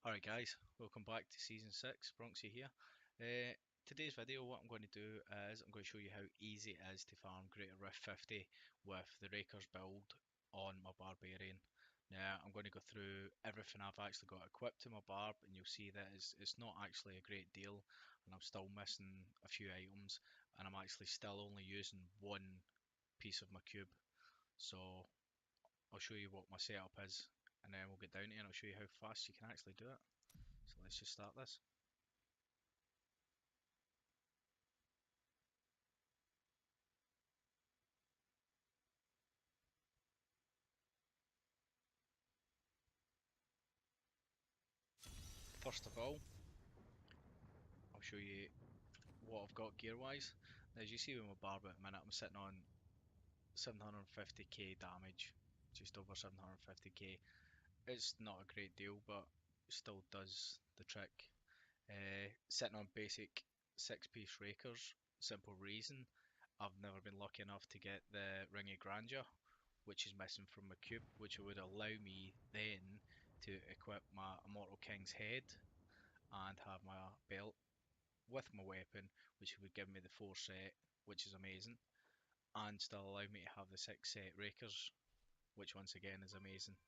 Alright guys, welcome back to Season 6, Bronxy here. Today's video, what I'm going to do is I'm going to show you how easy it is to farm Greater Rift 50 with the Raekors build on my Barbarian. Now I'm going to go through everything I've actually got equipped to my Barb, and you'll see that it's not actually a great deal, and I'm still missing a few items, and I'm actually still only using one piece of my cube. So I'll show you what my setup is, and then we'll get down to it and I'll show you how fast you can actually do it. So let's just start this. First of all, I'll show you what I've got gear wise. Now, as you see with my Barb at the minute, I'm sitting on 750k damage, just over 750k. It's not a great deal, but it still does the trick. Sitting on basic 6-piece Raekors, simple reason, I've never been lucky enough to get the Ring of Grandeur, which is missing from my cube, which would allow me then to equip my Immortal King's head and have my belt with my weapon, which would give me the 4 set, which is amazing, and still allow me to have the 6 set Raekors, which once again is amazing.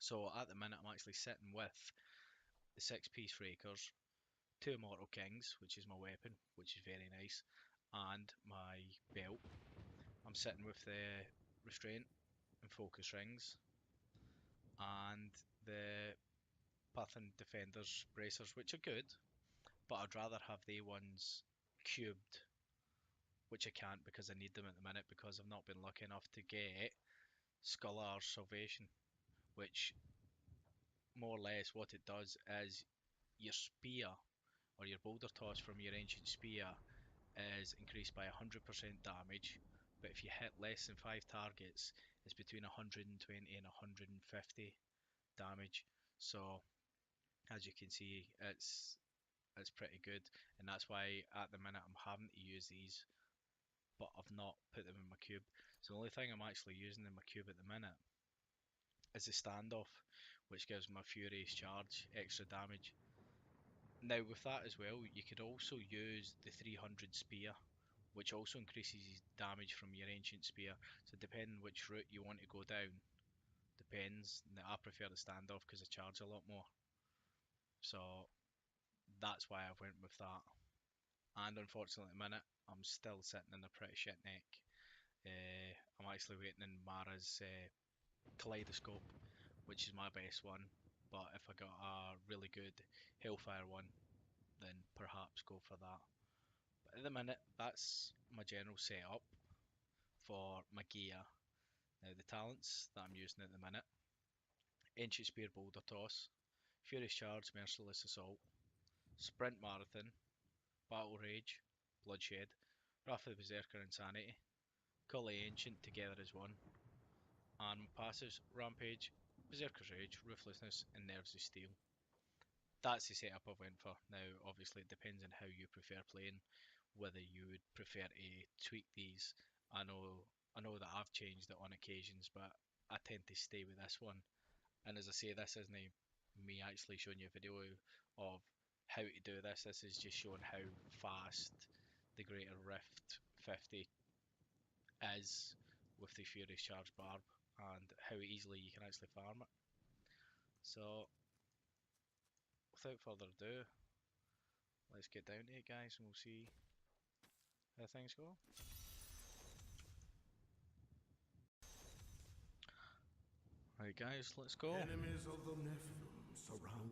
So at the minute I'm actually sitting with the 6-piece Raekors, 2 Immortal Kings, which is my weapon, which is very nice, and my belt. I'm sitting with the Restraint and Focus Rings, and the Path and Defender's Bracers, which are good, but I'd rather have the ones cubed, which I can't because I need them at the minute because I've not been lucky enough to get Skullar's Salvation, which more or less what it does is your spear or your boulder toss from your ancient spear is increased by 100% damage, but if you hit less than 5 targets, it's between 120 and 150 damage. So as you can see, it's pretty good, and that's why at the minute I'm having to use these, but I've not put them in my cube. So the only thing I'm actually using in my cube at the minute is the standoff, which gives my Furious Charge extra damage. Now with that as well, you could also use the 300 spear, which also increases damage from your ancient spear. So depending which route you want to go down, depends. I prefer the standoff because I charge a lot more. So that's why I went with that. And unfortunately at the minute, I'm still sitting in a pretty shit neck. I'm actually waiting in Mara's Kaleidoscope, which is my best one. But if I got a really good Hellfire one, then perhaps go for that. But at the minute, that's my general setup for my gear. Now the talents that I'm using at the minute: Ancient Spear Boulder Toss, Furious Charge Merciless Assault, Sprint Marathon, Battle Rage, Bloodshed, Wrath of the Berserker Insanity, Call the Ancient together as one, and passives Rampage, Berserker's Rage, Ruthlessness, and Nerves of Steel. That's the setup I went for. Now, obviously, it depends on how you prefer playing, whether you would prefer to tweak these. I know that I've changed it on occasions, but I tend to stay with this one. And as I say, this isn't me actually showing you a video of how to do this. This is just showing how fast the Greater Rift 50 is with the Furious Charge Barb and how easily you can actually farm it. So without further ado, let's get down to it guys and we'll see how things go. Right guys, let's go. Enemies of the Nephilim surround.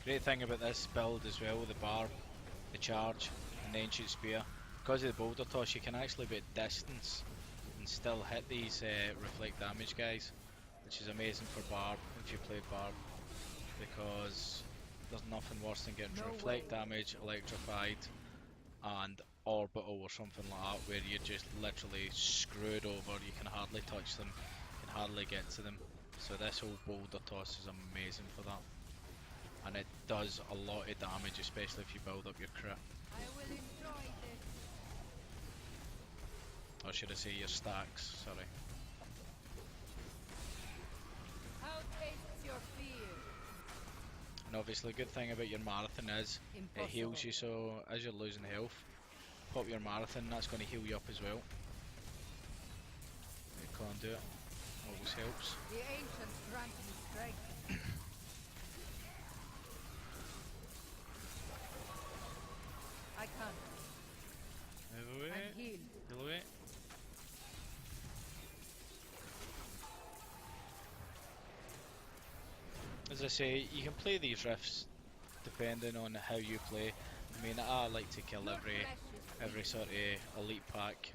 Great thing about this build as well with the Barb, the Charge and the Ancient Spear, because of the Boulder Toss you can actually be at distance and still hit these reflect damage guys, which is amazing for Barb if you play Barb, because there's nothing worse than getting reflect damage, electrified and orbital or something like that, where you're just literally screwed over. You can hardly touch them, you can hardly get to them. So this whole Boulder Toss is amazing for that, and it does a lot of damage, especially if you build up your crit. I will enjoy this. should I say your stacks, sorry. How tastes your fear? And obviously the good thing about your marathon is it heals you, so as you're losing health, pop your marathon, that's going to heal you up as well. You can't do it, always helps. The ancients grant me strength. I can't. Move away, I'm healed. heal away. As I say, you can play these riffs depending on how you play. I mean, I like to kill every sort of elite pack.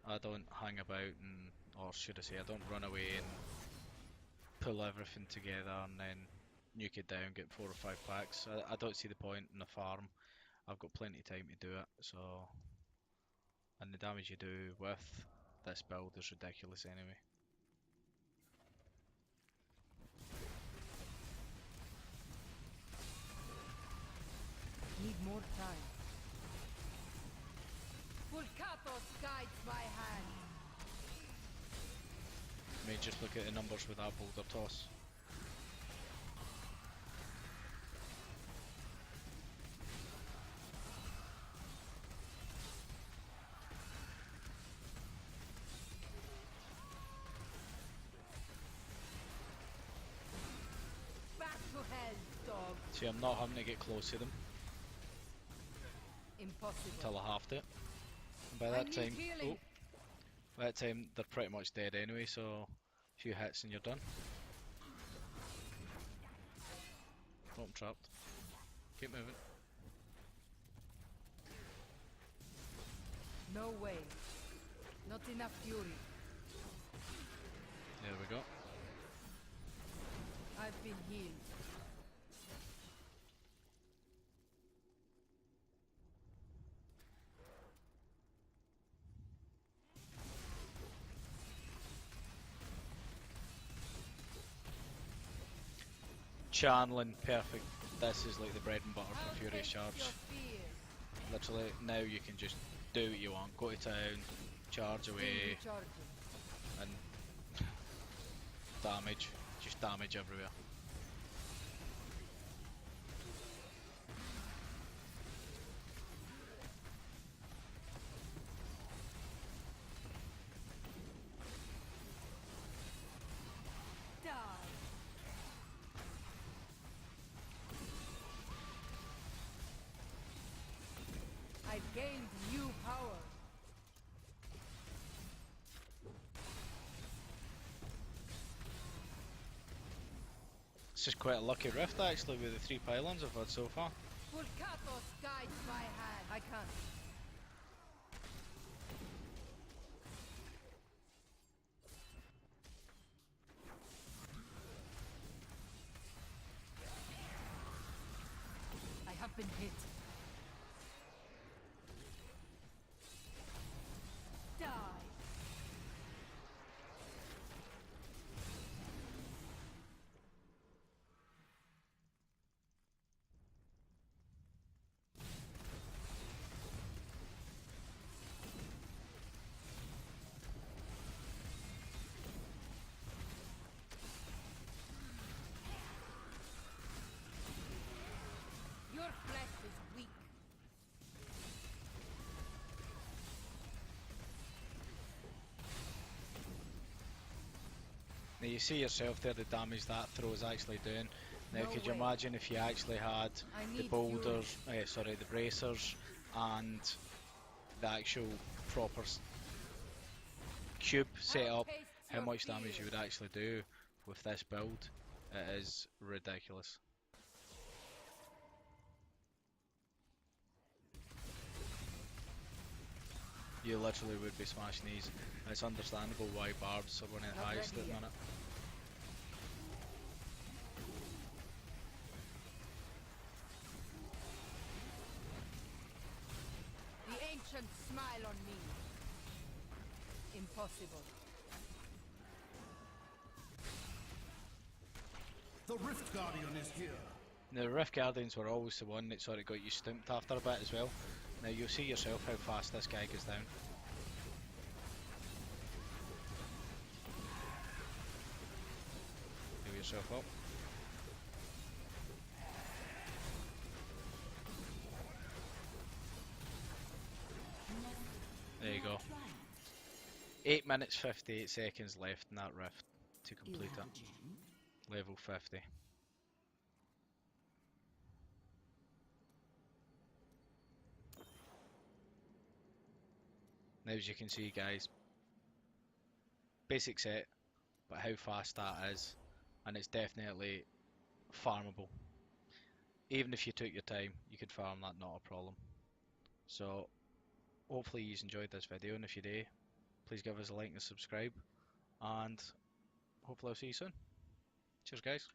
I don't hang about and, or should I say, I don't run away and pull everything together and then nuke it down, get 4 or 5 packs. I don't see the point in the farm. I've got plenty of time to do it, so... And the damage you do with this build is ridiculous anyway. Need more time. Vulkatos guides my hand. I mean, just look at the numbers with that boulder toss. Back to hell, dog. See, I'm not having to get close to them Impossible. until I have to. And by I that need time, healing. by that time they're pretty much dead anyway, so a few hits and you're done. Oh, I'm trapped. Keep moving. No way. Not enough fury. There we go. I've been healed. Channeling, perfect. This is like the bread and butter How for Furious tastes Charge. your fear? Literally, now you can just do what you want. Go to town, charge Still away, recharging. and damage. Just damage everywhere. Die. I've gained new power. This is quite a lucky rift actually with the 3 pylons I've had so far. Vulkatos guides my hand. I can't. I have been hit. Die. Your flesh is weak. Now you see yourself there the damage that throw is actually doing. Now No could you way. imagine if you actually had I the need boulders, sorry, the bracers and the actual proper cube set How up, tastes how your much damage fear? you would actually do with this build. It is ridiculous. You literally would be smashing these. It's understandable why Barbs are running Not highest ready at the yet. minute. The ancients smile on me. Impossible. The Rift Guardian is here. Now, the Rift Guardians were always the one that sort of got you stumped after a bit as well. Now you'll see yourself how fast this guy goes down. yourself up. There you go. 8 minutes 58 seconds left in that rift to complete it. Level 50. Now as you can see guys, basic set, but how fast that is, and it's definitely farmable. Even if you took your time, you could farm that, not a problem. So hopefully you enjoyed this video, and if you do, please give us a like and subscribe, and hopefully I'll see you soon. Cheers guys.